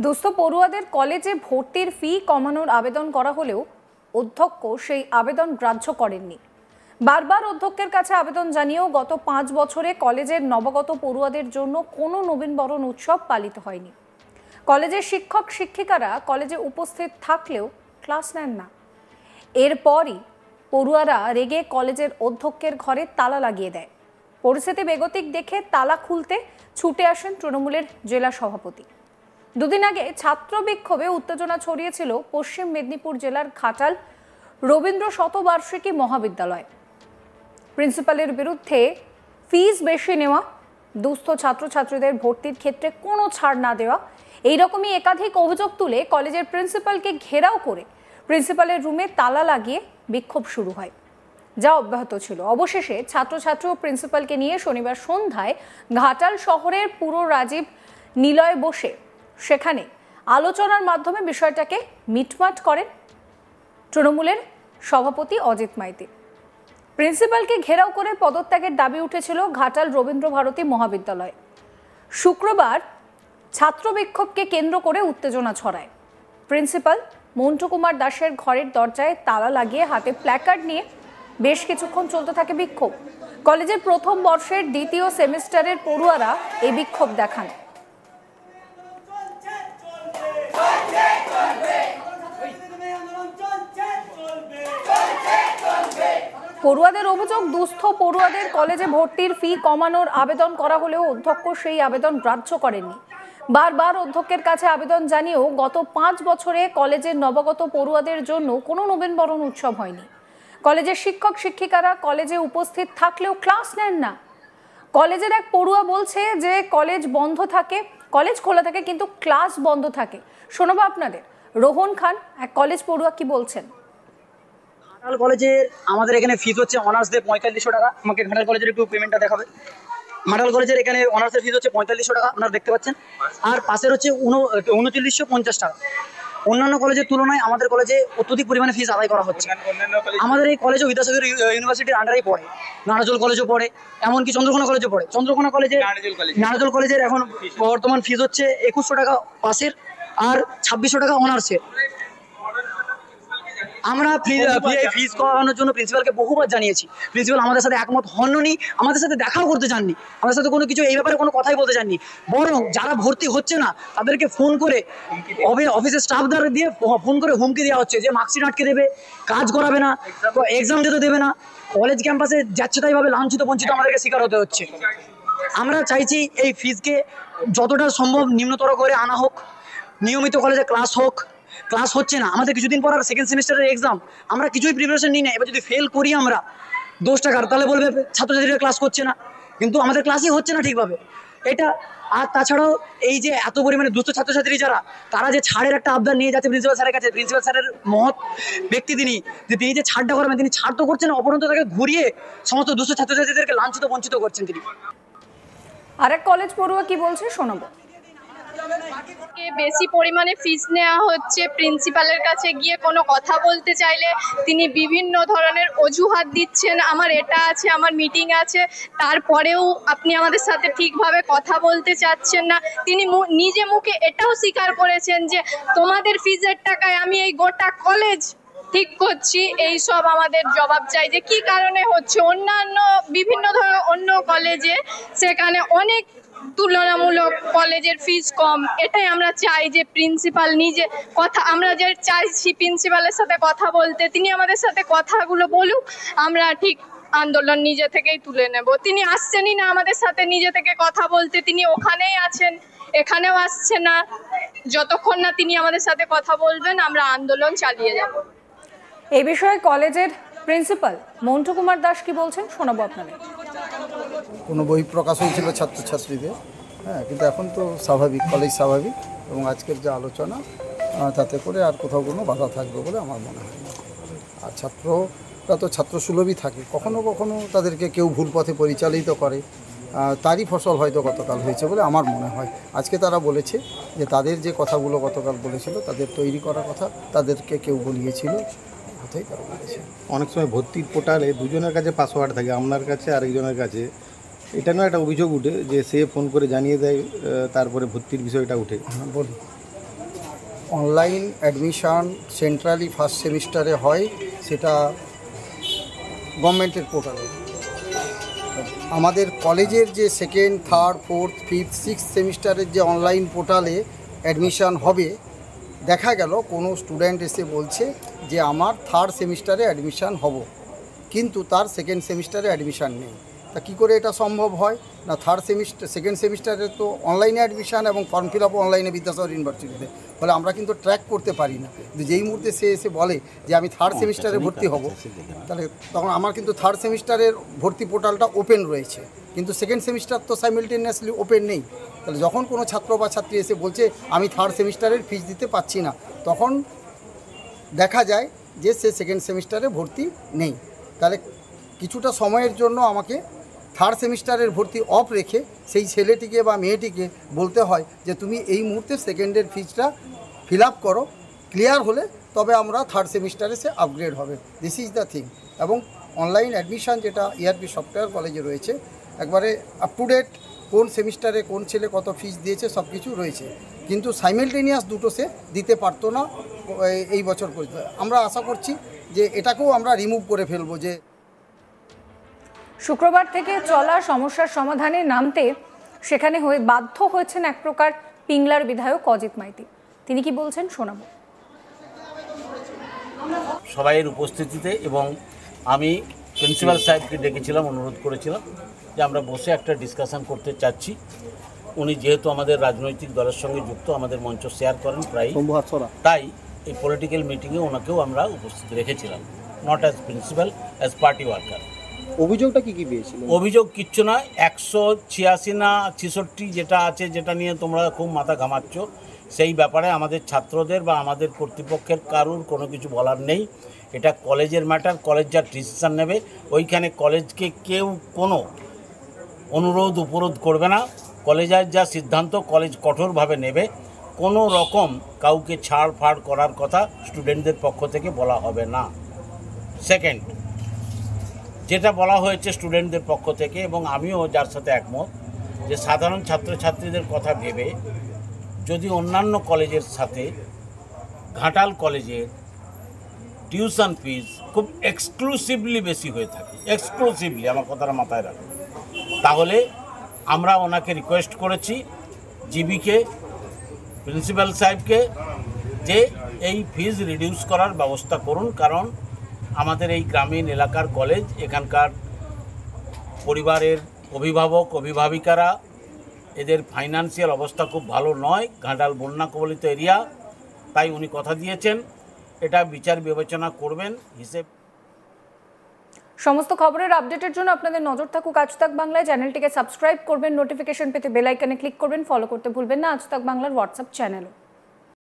দুস্থ পড়ুয়াদের কলেজে ভর্তির ফি কমানোর আবেদন করা হলেও অধ্যক্ষ সেই আবেদন গ্রাহ্য করেননি। বারবার অধ্যক্ষের কাছে আবেদন জানিয়েও গত 5 বছরে কলেজের নবাগত পড়ুয়াদের জন্য কোনো নবীনবরণ উৎসব পালিত হয়নি। কলেজের শিক্ষক শিক্ষিকারা কলেজে উপস্থিত থাকলেও ক্লাস নেন না। এরপরই পড়ুয়ারা রেগে কলেজের অধ্যক্ষের ঘরে তালা লাগিয়ে দেয়। পরিস্থিতি বেগতিক দেখে তালা খুলতে ছুটে আসেন তৃণমূলের জেলা সভাপতি। দুদিন আগে ছাত্র বিক্ষোভে উত্তেজনা ছড়িয়েছিল পশ্চিম মেদিনীপুর জেলার ঘাটাল রবীন্দ্র শতবার্ষিকী মহাবিদ্যালয়। প্রিন্সিপালের বিরুদ্ধে ফিস বেশি নেওয়া, দুস্থ ছাত্রছাত্রীদের ভর্তির ক্ষেত্রে কোনো ছাড় না দেওয়া, এইরকমই একাধিক অভিযোগ তুলে কলেজের প্রিন্সিপালকে ঘেরাও করে প্রিন্সিপালের রুমে তালা লাগিয়ে বিক্ষোভ শুরু হয়, যা অব্যাহত ছিল। অবশেষে ছাত্রছাত্রী ও প্রিন্সিপালকে নিয়ে শনিবার সন্ধ্যায় ঘাটাল শহরের পুরো রাজীব নিলয়ে বসে সেখানে আলোচনার মাধ্যমে বিষয়টাকে মিটমাট করেন তৃণমূলের সভাপতি অজিত মাইতি। প্রিন্সিপালকে ঘেরাও করে পদত্যাগের দাবি উঠেছিল ঘাটাল রবীন্দ্র ভারতী মহাবিদ্যালয়। শুক্রবার ছাত্র বিক্ষোভকে কেন্দ্র করে উত্তেজনা ছড়ায়। প্রিন্সিপাল মন্টু কুমার দাসের ঘরের দরজায় তালা লাগিয়ে হাতে প্ল্যাকার্ড নিয়ে বেশ কিছুক্ষণ চলতে থাকে বিক্ষোভ। কলেজের প্রথম বর্ষের দ্বিতীয় সেমিস্টারের পড়ুয়ারা এই বিক্ষোভ দেখান। পড়ুয়াদের অভিযোগ, দুস্থ পড়ুয়াদের কলেজে ভর্তির ফি কমানোর আবেদন করা হলেও অধ্যক্ষ সেই আবেদন গ্রাহ্য করেননি। বারবার অধ্যক্ষের কাছে আবেদন জানিয়েও গত 5 বছরে কলেজের নবাগত পড়ুয়াদের জন্য কোনো নবীনবরণ উৎসব হয়নি। কলেজের শিক্ষক শিক্ষিকারা কলেজে উপস্থিত থাকলেও ক্লাস নেন না। কলেজের এক পড়ুয়া বলছে যে কলেজ বন্ধ থাকে, কলেজ খোলা থাকে কিন্তু ক্লাস বন্ধ থাকে। শোনাবো আপনাদের রোহন খান, এক কলেজ পড়ুয়া, কি বলছেন। ঘাটাল কলেজের আমাদের এখানে ফিস হচ্ছে অনার্সদের 4500 টাকা। আমাকে ঘাটাল কলেজের একটু পেমেন্টটা দেখাবে। ঘাটাল কলেজের এখানে অনার্সের ফিস হচ্ছে 4500 টাকা, আপনারা দেখতে পাচ্ছেন। আর পাশের হচ্ছে 3950 টাকা। অন্যান্য কলেজের তুলনায় আমাদের কলেজে অত্যধিক পরিমাণে ফিস আদায় করা হচ্ছে। আমাদের এই কলেজও বিদ্যাসাগর ইউনিভার্সিটির আন্ডারেই পড়ে, নারাজল কলেজও পড়ে, এমনকি চন্দ্রকোনা কলেজও পড়ে। চন্দ্রকোনা কলেজে নারাজল কলেজের এখন বর্তমান ফিস হচ্ছে 2100 টাকা পাশের আর 2600 টাকা অনার্সের। আমরা ফিস করানোর জন্য প্রিন্সিপালকে বহুবার জানিয়েছি। প্রিন্সিপাল আমাদের সাথে একমত হননি, আমাদের সাথে দেখাও করতে চাননি, আমাদের সাথে কোনো কিছু এই ব্যাপারে কোনো কথাই বলতে চাননি। বরং যারা ভর্তি হচ্ছে না তাদেরকে ফোন করে অফিসের স্টাফদের দিয়ে ফোন করে হুমকি দেওয়া হচ্ছে যে মার্কশিট আটকে দেবে, কাজ করাবে না, এক্সাম দিতে দেবে না। কলেজ ক্যাম্পাসে যাচ্ছে তাইভাবে লাঞ্ছিত বঞ্চিত আমাদেরকে শিকার হতে হচ্ছে। আমরা চাইছি এই ফিসকে যতটা সম্ভব নিম্নতর করে আনা হোক, নিয়মিত কলেজে ক্লাস হোক। ক্লাস হচ্ছে না, আমাদের কিছুদিন পর আর সেকেন্ড সেমিস্টারের এক্সাম, আমরা কিছুই প্রিপারেশন নিই না। এবার যদি ফেল করি আমরা 10 টাকার, তাহলে বলবে ছাত্রছাত্রীরা ক্লাস করছে না, কিন্তু আমাদের ক্লাসই হচ্ছে না ঠিকভাবে এটা। আর তাছাড়াও এই যে এত পরিমাণে দুস্থ ছাত্রছাত্রী যারা, তারা যে ছাড়ের একটা আবদার নিয়ে যাচ্ছে প্রিন্সিপাল স্যারের কাছে, প্রিন্সিপাল স্যারের মহৎ ব্যক্তি তিনি, যে তিনি যে ছাড়টা করবেন, তিনি ছাড় তো করছেন না, অপরন্ত তাকে ঘুরিয়ে সমস্ত দুস্থ ছাত্রছাত্রীদেরকে লাঞ্ছিত বঞ্চিত করছেন তিনি। আরেক কলেজ পড়ুয়া কি বলছে শোনাবো। বেশি পরিমাণে ফিস নেওয়া হচ্ছে। প্রিন্সিপালের কাছে গিয়ে কোনো কথা বলতে চাইলে তিনি বিভিন্ন ধরনের অজুহাত দিচ্ছেন, আমার এটা আছে, আমার মিটিং আছে, তারপরেও আপনি আমাদের সাথে ঠিকভাবে কথা বলতে চাচ্ছেন না। তিনি নিজে মুখে এটাও স্বীকার করেছেন যে তোমাদের ফিজের টাকায় আমি এই গোটা কলেজ ঠিক করছি। এই সব আমাদের জবাব চাই যে কি কারণে হচ্ছে। অন্যান্য বিভিন্ন ধরনের অন্য কলেজে সেখানে অনেক তুলনামূলক কলেজের ফিস কম। এটাই আমরা চাই যে প্রিন্সিপাল নিজে কথা, আমরা যে চাইছি প্রিন্সিপালের সাথে কথা বলতে, তিনি আমাদের সাথে কথাগুলো বলুক, আমরা ঠিক আন্দোলন নিজে থেকেই তুলে নেব। তিনি আসছেনই না আমাদের সাথে নিজে থেকে কথা বলতে, তিনি ওখানেই আছেন, এখানেও আসছে না। যতক্ষণ না তিনি আমাদের সাথে কথা বলবেন আমরা আন্দোলন চালিয়ে যাব। এই বিষয়ে কলেজের প্রিন্সিপাল মন্টু কুমার দাস কি বলছেন শোনাবো আপনাদের। কোনো বই প্রকাশ হয়েছিল ছাত্রছাত্রীদের, কিন্তু এখন তো স্বাভাবিক, কলেজ স্বাভাবিক, এবং আজকের যে আলোচনা তাতে করে আর কোথাও কোনো বাধা থাকবে বলে আমার মনে হয় না। আর ছাত্ররা তো ছাত্রসুলভই থাকে, কখনো কখনো তাদেরকে কেউ ভুল পথে পরিচালিত করে, তারই ফসল হয়তো গতকাল হয়েছে বলে আমার মনে হয়। আজকে তারা বলেছে যে তাদের যে কথাগুলো গতকাল বলেছিল, তাদের তৈরি করা কথা, তাদেরকে কেউ বলিয়েছিল, কথাই তারা বলেছে। অনেক সময় ভর্তির পোর্টালে দুজনের কাছে পাসওয়ার্ড থাকে, আপনার কাছে আরেকজনের কাছে। এটা নয় একটা অভিযোগ উঠে যে সে ফোন করে জানিয়ে দেয়, তারপরে ভর্তির বিষয়টা উঠে। হ্যাঁ বলি, অনলাইন অ্যাডমিশান সেন্ট্রালি ফার্স্ট সেমিস্টারে হয়, সেটা গভর্নমেন্টের পোর্টালে। আমাদের কলেজের যে second, third, fourth, fifth, sixth সেমিস্টারের যে অনলাইন পোর্টালে অ্যাডমিশান হবে, দেখা গেল কোনো স্টুডেন্ট এসে বলছে যে আমার থার্ড সেমিস্টারে অ্যাডমিশান হব, কিন্তু তার সেকেন্ড সেমিস্টারে অ্যাডমিশান নেই। তা কী করে এটা সম্ভব হয়? না, সেকেন্ড সেমিস্টারে তো অনলাইনে অ্যাডমিশান এবং ফর্ম ফিল আপ অনলাইনে বিদ্যাসাগর ইউনিভার্সিটিতে, ফলে আমরা কিন্তু ট্র্যাক করতে পারি না। কিন্তু যেই মুহূর্তে সে এসে বলে যে আমি থার্ড সেমিস্টারে ভর্তি হব, তাহলে তখন আমার কিন্তু থার্ড সেমিস্টারের ভর্তি পোর্টালটা ওপেন রয়েছে, কিন্তু সেকেন্ড সেমিস্টার তো সাইমেলটেনিয়াসলি ওপেন নেই। তাহলে যখন কোনো ছাত্র বা ছাত্রী এসে বলছে আমি থার্ড সেমিস্টারের ফিস দিতে পারছি না, তখন দেখা যায় যে সে সেকেন্ড সেমিস্টারে ভর্তি নেই। তাহলে কিছুটা সময়ের জন্য আমাকে থার্ড সেমিস্টারের ভর্তি অফ রেখে সেই ছেলেটিকে বা মেয়েটিকে বলতে হয় যে তুমি এই মুহূর্তে সেকেন্ডের ফিজটা ফিল আপ করো, ক্লিয়ার হলে তবে আমরা থার্ড সেমিস্টারে সে আপগ্রেড হবে। This is the thing. এবং অনলাইন অ্যাডমিশান যেটা ERP সফটওয়্যার কলেজে রয়েছে, একবারে আপ টু ডেট কোন সেমিস্টারে কোন ছেলে কত ফিস দিয়েছে সব কিছু রয়েছে, কিন্তু সাইমেলটেনিয়াস দুটো সে দিতে পারতো না এই বছর পর্যন্ত। আমরা আশা করছি যে এটাকেও আমরা রিমুভ করে ফেলবো। যে শুক্রবার থেকে চলা সমস্যার সমাধানে নামতে সেখানে বাধ্য হয়েছেন এক প্রকার পিংলার বিধায়ক অজিত মাইতি। তিনি কি বলছেন শোনাবো। সবাইয়ের উপস্থিতিতে এবং আমি প্রিন্সিপাল সাহেবকে ডেকেছিলাম, অনুরোধ করেছিলাম যে আমরা বসে একটা ডিসকাশন করতে চাচ্ছি। উনি যেহেতু আমাদের রাজনৈতিক দলের সঙ্গে যুক্ত, আমাদের মঞ্চ শেয়ার করেন প্রায়, তাই এই পলিটিক্যাল মিটিংয়ে ওনাকেও আমরা উপস্থিত রেখেছিলাম, not as principal, as party worker. অভিযোগটা কি পেয়েছিল? অভিযোগ কিচ্ছু না, 186 না 66 যেটা আছে, যেটা নিয়ে তোমরা খুব মাথা ঘামাচ্ছ, সেই ব্যাপারে আমাদের ছাত্রদের বা আমাদের কর্তৃপক্ষের কারুর কোনো কিছু বলার নেই। এটা কলেজের ম্যাটার, কলেজ যা ডিসিশন নেবে, ওইখানে কলেজকে কেউ কোনো অনুরোধ উপরোধ করবে না। কলেজের যা সিদ্ধান্ত কলেজ কঠোরভাবে নেবে, কোনো রকম কাউকে ছাড় ফাড় করার কথা স্টুডেন্টদের পক্ষ থেকে বলা হবে না। সেকেন্ড, যেটা বলা হয়েছে স্টুডেন্টদের পক্ষ থেকে, এবং আমিও যার সাথে একমত, যে সাধারণ ছাত্রছাত্রীদের কথা ভেবে যদি অন্যান্য কলেজের সাথে ঘাটাল কলেজের টিউশন ফিজ খুব এক্সক্লুসিভলি বেশি হয়ে থাকে, এক্সক্লুসিভলি, আমার কথাটা মাথায় রাখুন, তাহলে আমরা ওনাকে রিকোয়েস্ট করেছি, জিবিকে, প্রিন্সিপাল সাহেবকে, যে এই ফিজ রিডিউস করার ব্যবস্থা করুন। কারণ আমাদের এই গ্রামীণ এলাকার কলেজ, এখানকার পরিবারের অভিভাবক অভিভাবিকারা, এদের ফাইন্যান্সিয়াল অবস্থা খুব ভালো নয়, ঘাটাল বন্যা কবলিত এরিয়া। তাই উনি কথা দিয়েছেন এটা বিচার বিবেচনা করবেন হিসেব। সমস্ত খবরের আপডেটের জন্য আপনাদের নজর থাকুক আজ তাক বাংলায়। চ্যানেলটিকে সাবস্ক্রাইব করবেন, নোটিফিকেশন পেতে বেল আইকনে ক্লিক করবেন, ফলো করতে ভুলবেন না আজ তাক বাংলার হোয়াটসঅ্যাপ চ্যানেলও।